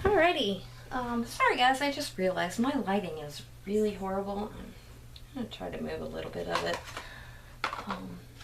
Alrighty. Sorry guys, I just realized my lighting is really horrible. I'm gonna try to move a little bit of it.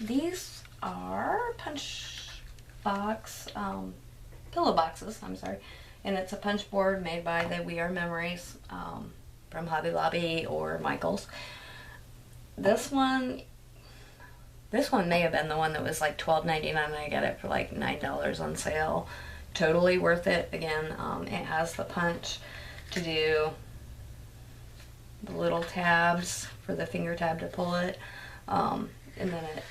These are punch box, pillow boxes, I'm sorry. And it's a punch board made by the R Memories, from Hobby Lobby or Michael's. This one may have been the one that was like $12.99 and I got it for like $9 on sale. Totally worth it. Again, it has the punch to do the little tabs for the finger tab to pull it, and then it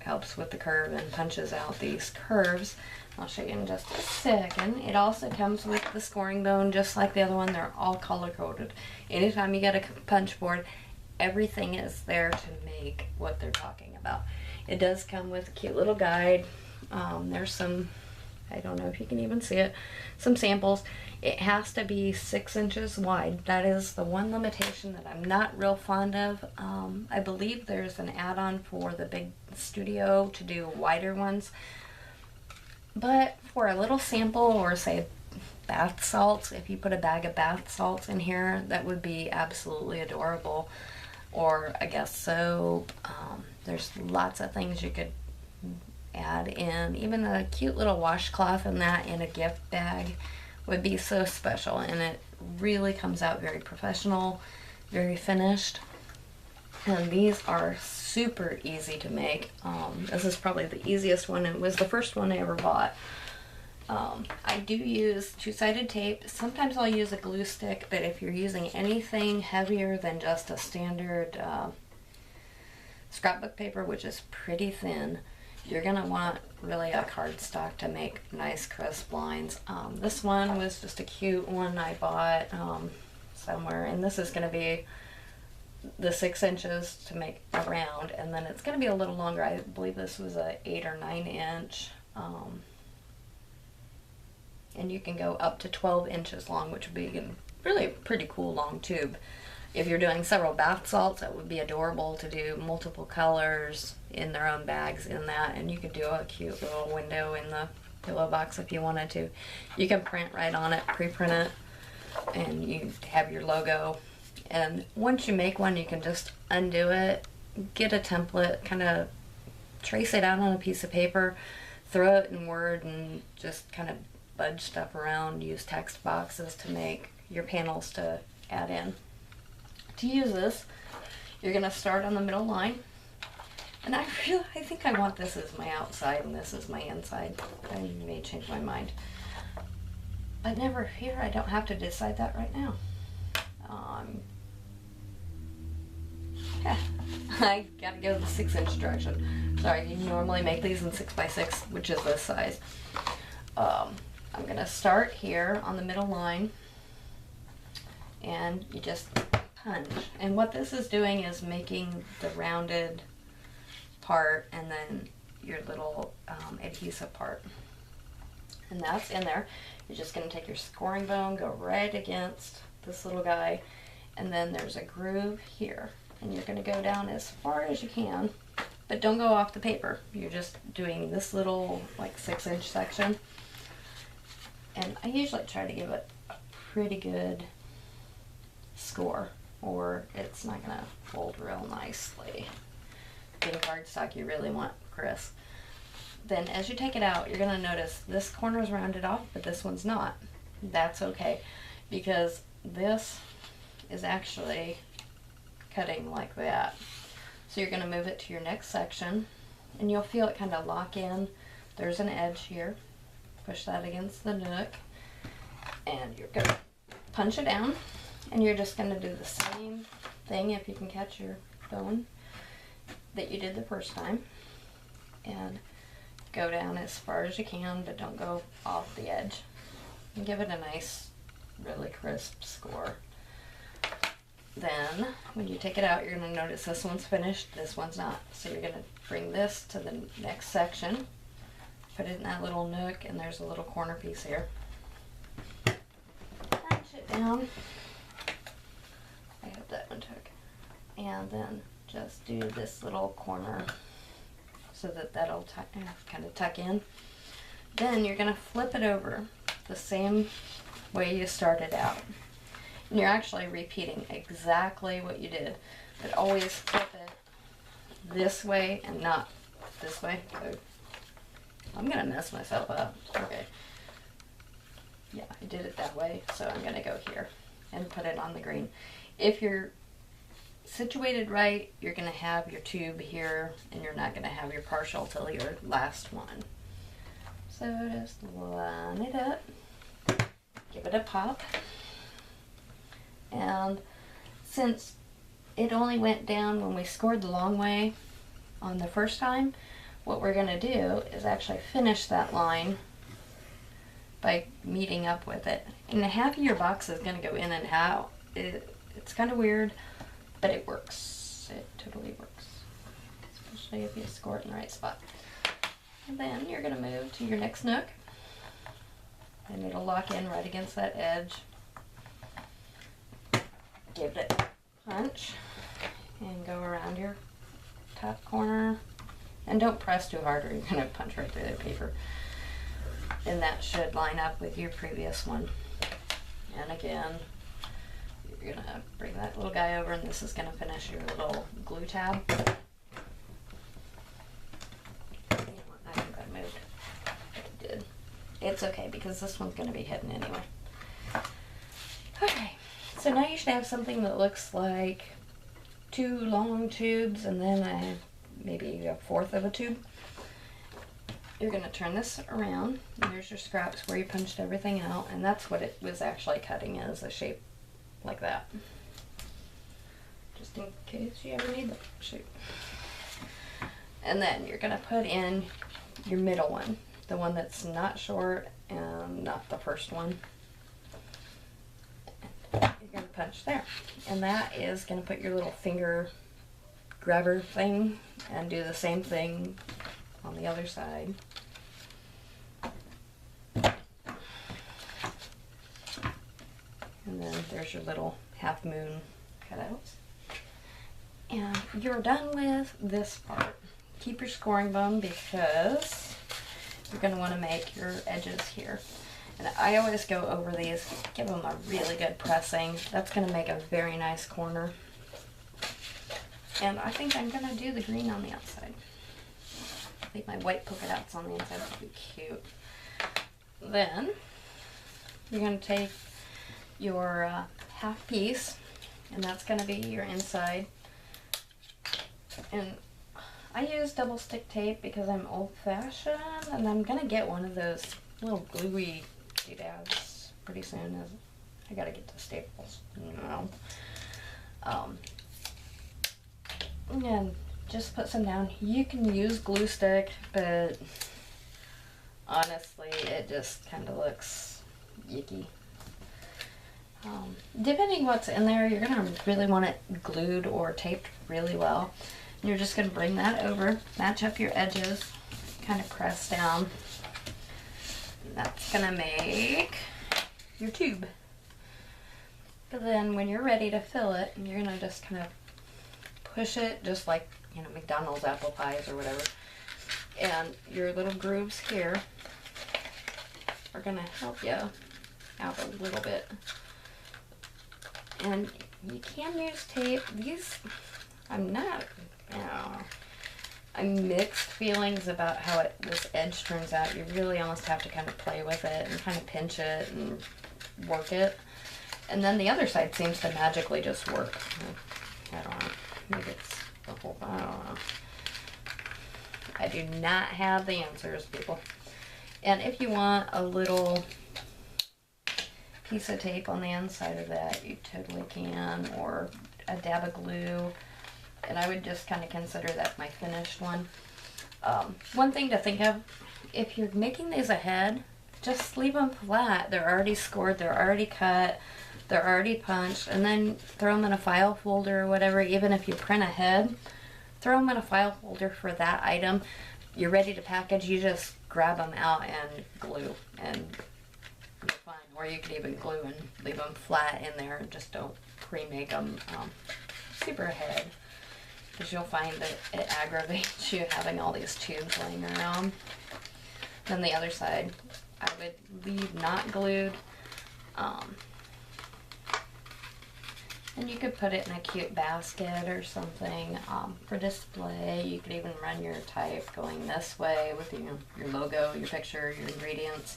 helps with the curve and punches out these curves. I'll show you in just a second. It also comes with the scoring bone, just like the other one. They're all color coded. Anytime you get a punch board, everything is there to make what they're talking about. It does come with a cute little guide. There's some, I don't know if you can even see it, some samples. It has to be 6 inches wide. That is the one limitation that I'm not real fond of. I believe there's an add-on for the big studio to do wider ones. But for a little sample, or say bath salts, if you put a bag of bath salts in here, that would be absolutely adorable. Or I guess soap. There's lots of things you could add in. Even a cute little washcloth and that in a gift bag would be so special, and it really comes out very professional, very finished. And these are super easy to make. This is probably the easiest one. It was the first one I ever bought. I do use two-sided tape. Sometimes I'll use a glue stick, but if you're using anything heavier than just a standard scrapbook paper, which is pretty thin, you're gonna want really a cardstock to make nice crisp lines. This one was just a cute one I bought somewhere, and this is gonna be the 6 inches to make a round, and then it's gonna be a little longer. I believe this was a 8 or 9 inch, and you can go up to 12 inches long, which would be really a pretty cool long tube. If you're doing several bath salts, that would be adorable to do multiple colors in their own bags in that, and you could do a cute little window in the pillow box if you wanted to. You can print right on it, pre-print it, and you have your logo. And once you make one, you can just undo it, get a template, kind of trace it out on a piece of paper, throw it in Word, and just kind of budge stuff around, use text boxes to make your panels to add in. To use this, you're going to start on the middle line, and I think I want this as my outside and this is my inside. I may change my mind, but never fear, I don't have to decide that right now. I gotta go the 6 inch direction. Sorry, you normally make these in 6x6, which is this size. I'm gonna start here on the middle line, and you just punch. And what this is doing is making the rounded part and then your little adhesive part. And that's in there. You're just gonna take your scoring bone, go right against this little guy, and then there's a groove here. And you're gonna go down as far as you can, but don't go off the paper. You're just doing this little like 6 inch section. And I usually try to give it a pretty good score, or it's not gonna fold real nicely. Being cardstock, you really want crisp. Then as you take it out, you're gonna notice this corner is rounded off, but this one's not. That's okay, because this is actually cutting like that. So you're gonna move it to your next section, and you'll feel it kind of lock in. There's an edge here. Push that against the nook, and you're gonna punch it down, and you're just gonna do the same thing, if you can catch your bone, that you did the first time, and go down as far as you can, but don't go off the edge, and give it a nice, really crisp score. Then, when you take it out, you're gonna notice this one's finished, this one's not. So you're gonna bring this to the next section, put it in that little nook, and there's a little corner piece here. Punch it down. I hope that one took. And then just do this little corner so that that'll kind of tuck in. Then you're gonna flip it over the same way you started out. And you're actually repeating exactly what you did, but always flip it this way and not this way. Oh, I'm gonna mess myself up. Okay. Yeah, I did it that way, so I'm gonna go here and put it on the green. If you're situated right, you're gonna have your tube here, and you're not gonna have your partial till your last one. So just line it up, give it a pop, and since it only went down when we scored the long way on the first time, what we're gonna do is actually finish that line by meeting up with it. And half of your box is gonna go in and out. It's kind of weird, but it works. It totally works, especially if you score it in the right spot. And then you're gonna move to your next nook, and it'll lock in right against that edge. Give it a punch, and go around your top corner. And don't press too hard or you're gonna punch right through the paper. And that should line up with your previous one. And again, you're gonna bring that little guy over, and this is gonna finish your little glue tab. I think I moved. I did. It's okay because this one's gonna be hidden anyway. Okay, so now you should have something that looks like 2 long tubes and then maybe a fourth of a tube. You're gonna turn this around, and there's your scraps where you punched everything out, and that's what it was actually cutting, is a shape like that. Just in case you ever need that shape. And then you're gonna put in your middle one, the one that's not short and not the first one. You're gonna punch there, and that is gonna put your little finger grabber thing, and do the same thing on the other side. And then there's your little half moon cutouts. And you're done with this part. Keep your scoring bone because you're going to want to make your edges here. And I always go over these, give them a really good pressing. That's going to make a very nice corner. And I think I'm going to do the green on the outside. I think my white polka dots on the inside would be cute. Then you're going to take your half piece, and that's going to be your inside. And I use double stick tape because I'm old-fashioned, and I'm going to get one of those little gluey doodads pretty soon. I got to get to Staples. And just put some down. You can use glue stick, but honestly, it just kind of looks yicky. Depending what's in there, you're gonna really want it glued or taped really well. And you're just gonna bring that over, match up your edges, kind of press down. And that's gonna make your tube. But then when you're ready to fill it, you're gonna just kind of push it just like, you know, McDonald's apple pies or whatever. And your little grooves here are gonna help you out a little bit. And you can use tape. These, I'm mixed feelings about how this edge turns out. You really almost have to kind of play with it and kind of pinch it and work it. And then the other side seems to magically just work. I don't know. Maybe it's the whole, I don't know. I do not have the answers, people. And if you want a little piece of tape on the inside of that, you totally can, or a dab of glue. And I would just kind of consider that my finished one. One thing to think of, if you're making these ahead, just leave them flat. They're already scored, they're already cut, they're already punched, and then throw them in a file folder or whatever. Even if you print ahead, throw them in a file folder for that item. You're ready to package, you just grab them out and glue, and you're fine. Or you could even glue and leave them flat in there, and just don't pre-make them super ahead, because you'll find that it aggravates you having all these tubes laying around. Then the other side, I would leave not glued. Um, and you could put it in a cute basket or something for display. You could even run your type going this way with your logo, your picture, your ingredients.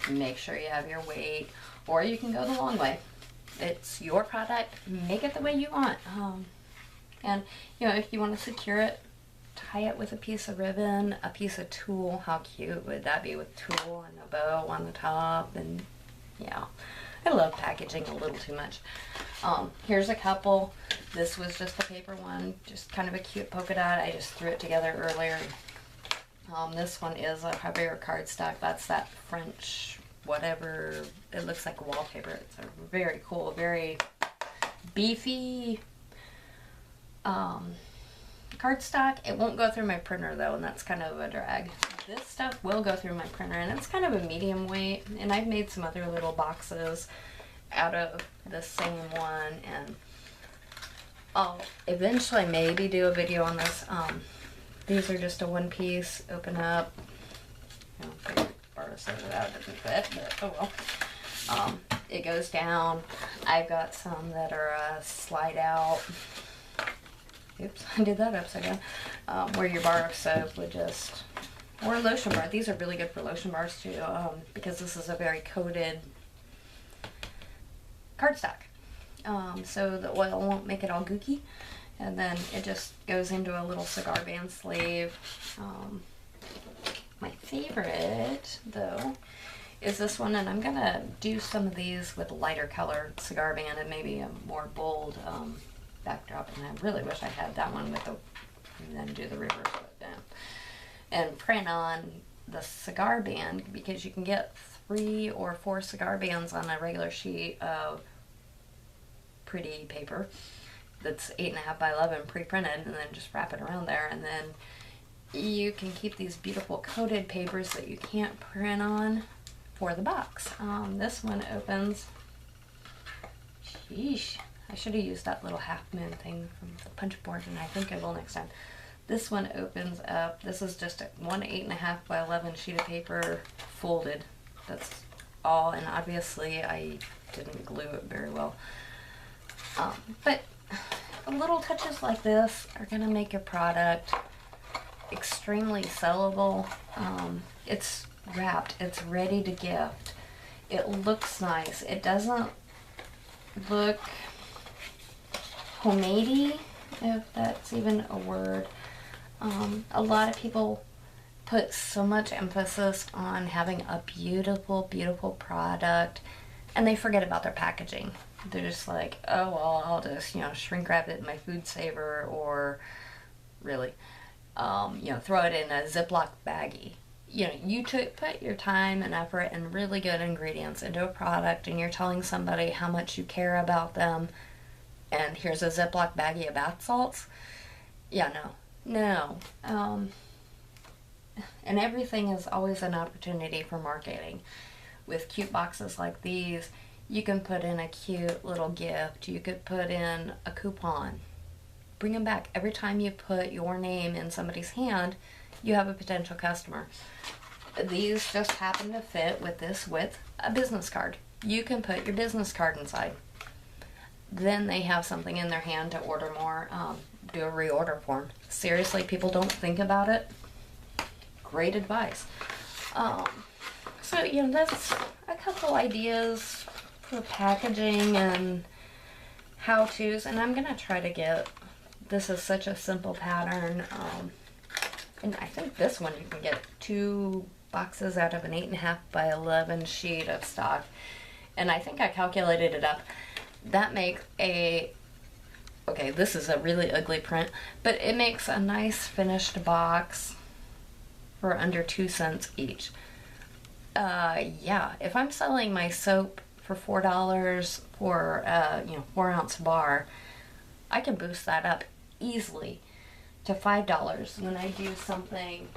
Make sure you have your weight, or you can go the long way. It's your product. Make it the way you want. And if you want to secure it, tie it with a piece of ribbon, a piece of tulle. How cute would that be with tulle and a bow on the top? And yeah, I love packaging a little too much. Here's a couple. This was just a paper one, just kind of a cute polka dot. I just threw it together earlier. This one is a heavier cardstock. That's that French whatever. It looks like wallpaper. It's a very cool, very beefy cardstock. It won't go through my printer though, and that's kind of a drag. This stuff will go through my printer, and it's kind of a medium weight, and I've made some other little boxes out of the same one, and I'll eventually maybe do a video on this. These are just a one piece, open up. Borrow some of that, didn't fit, but oh well. It goes down. I've got some that are slide out. Oops, I did that upside down. Where your bar of soap would just, or lotion bar. These are really good for lotion bars too, because this is a very coated cardstock. So the oil won't make it all gooky. And then it just goes into a little cigar band sleeve. My favorite, though, is this one, and I'm going to do some of these with lighter color cigar band and maybe a more bold backdrop. And I really wish I had that one with the, and then do the reverse with them. And print on the cigar band, because you can get 3 or 4 cigar bands on a regular sheet of pretty paper that's 8.5 by 11 pre-printed, and then just wrap it around there, and then you can keep these beautiful coated papers that you can't print on for the box. This one opens, sheesh, I should have used that little half moon thing from the punch board, and I think I will next time. This one opens up. This is just one 8.5 by 11 sheet of paper folded. That's all, and obviously I didn't glue it very well. But little touches like this are gonna make your product extremely sellable. It's wrapped, it's ready to gift. It looks nice. It doesn't look homemade-y, if that's even a word. A lot of people put so much emphasis on having a beautiful, beautiful product, and they forget about their packaging. They're just like, oh, well, I'll just, shrink wrap it in my food saver, or really, throw it in a Ziploc baggie. You put your time and effort and really good ingredients into a product, and you're telling somebody how much you care about them, and here's a Ziploc baggie of bath salts. Yeah, no. And everything is always an opportunity for marketing. With cute boxes like these, you can put in a cute little gift. You could put in a coupon. Bring them back. Every time you put your name in somebody's hand, you have a potential customer. These just happen to fit with this with a business card. You can put your business card inside. Then they have something in their hand to order more. Do a reorder form. Seriously, people don't think about it. Great advice. So, that's a couple ideas for packaging and how-tos, and I'm going to try to get, this is such a simple pattern, and I think this one you can get 2 boxes out of an 8.5 by 11 sheet of stock, and I think I calculated it up. That makes okay, this is a really ugly print, but it makes a nice finished box for under 2 cents each. Yeah, if I'm selling my soap for $4 for 4-ounce bar, I can boost that up easily to $5 when I do something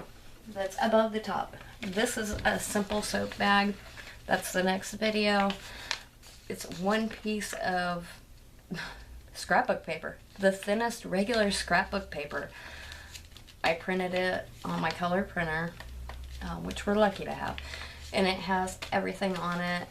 that's above the top. This is a simple soap bag. That's the next video. It's one piece of scrapbook paper, the thinnest regular scrapbook paper. I printed it on my color printer, which we're lucky to have, and it has everything on it.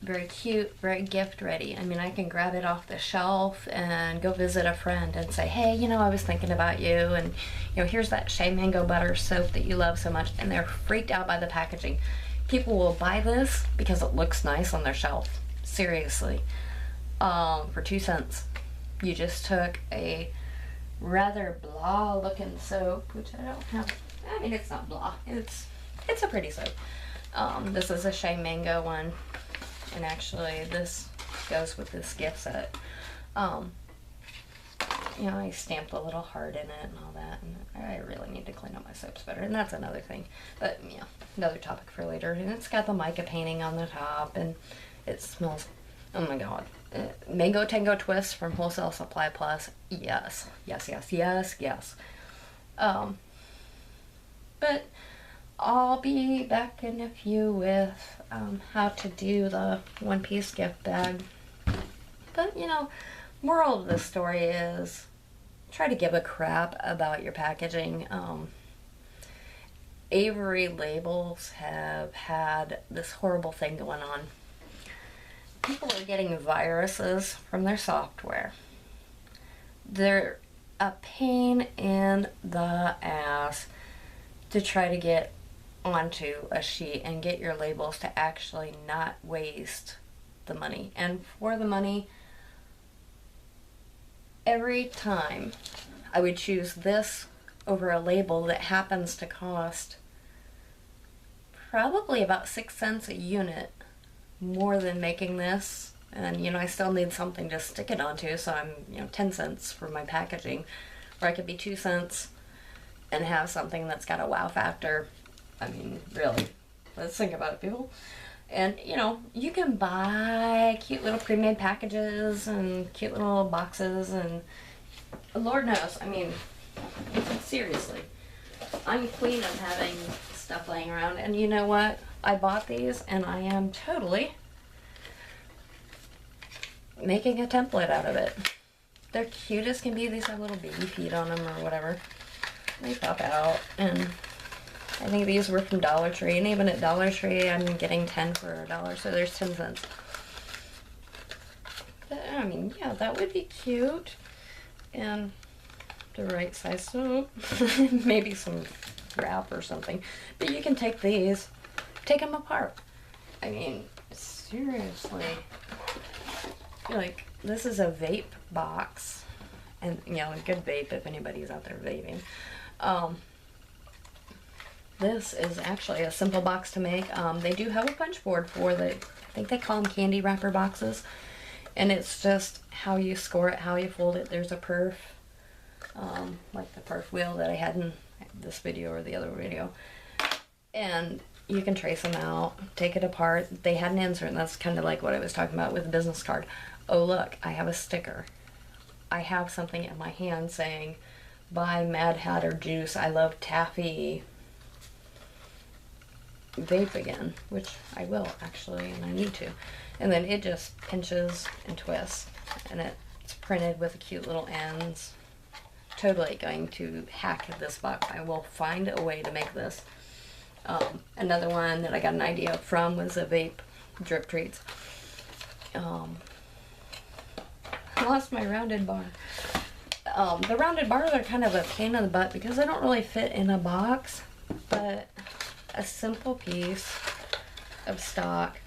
very cute, very gift ready. I mean, I can grab it off the shelf and go visit a friend and say, hey, you know, I was thinking about you, and you know, here's that Shea Mango Butter soap that you love so much. And they're freaked out by the packaging. People will buy this because it looks nice on their shelf. Seriously. For 2 cents. You just took a rather blah looking soap, which I don't have. I mean, it's not blah. It's a pretty soap. This is a Shea Mango one, and actually this goes with this gift set. You know, I stamped a little heart in it and all that, and I really need to clean up my soaps better, and that's another thing. But yeah, another topic for later. And it's got the mica painting on the top, and it smells, oh my god. Mango Tango Twist from Wholesale Supply Plus. Yes, yes, yes, yes, yes. But I'll be back in a few with how to do the one-piece gift bag. But, you know, moral of this story is try to give a crap about your packaging. Avery labels have had this horrible thing going on. People are getting viruses from their software. They're a pain in the ass to try to get onto a sheet and get your labels to actually not waste the money. And for the money, every time I would choose this over a label that happens to cost probably about 6 cents a unit more than making this. And you know, I still need something to stick it onto, so I'm, you know, 10 cents for my packaging, or I could be 2 cents and have something that's got a wow factor. I mean, really, let's think about it, people. And you know, you can buy cute little pre-made packages and cute little boxes, and Lord knows, I mean, seriously, I'm queen of having stuff laying around. And you know what? I bought these and I am totally making a template out of it. They're cute as can be. These have little baby feet on them or whatever. They pop out, and I think these were from Dollar Tree, and even at Dollar Tree I'm getting 10 for $1, so there's 10 cents. But, I mean, yeah, that would be cute. And the right size soap. Maybe some wrap or something. But you can take these, take them apart. I mean, seriously. Like, this is a vape box. And, you know, a good vape if anybody's out there vaping. This is actually a simple box to make. They do have a punch board for the, I think they call them candy wrapper boxes. And it's just how you score it, how you fold it. There's a perf, like the perf wheel that I had in this video or the other video. And you can trace them out, take it apart. They had an insert, and that's kind of like what I was talking about with the business card. Oh look, I have a sticker. I have something in my hand saying, buy Mad Hatter juice, I love taffy vape again, which I will actually, and I need to. And then it just pinches and twists, and it's printed with cute little ends. Totally going to hack this box. I will find a way to make this. Another one that I got an idea from was a vape drip treats. I lost my rounded bar. The rounded bars are kind of a pain in the butt because they don't really fit in a box, but a simple piece of stock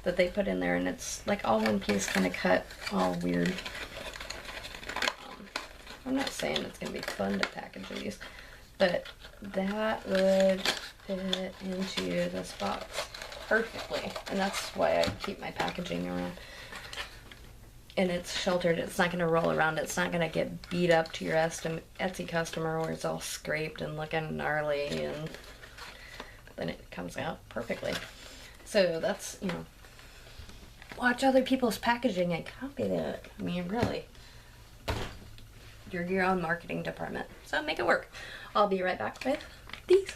that they put in there, and it's like all one piece, kind of cut all weird. I'm not saying it's going to be fun to package these, but that would fit into this box perfectly, and that's why I keep my packaging around. And it's sheltered. It's not going to roll around. It's not going to get beat up to your Etsy customer where it's all scraped and looking gnarly, and then it comes out perfectly. So that's, you know, watch other people's packaging and copy that. I mean, really, you're your own marketing department, so make it work. I'll be right back with these.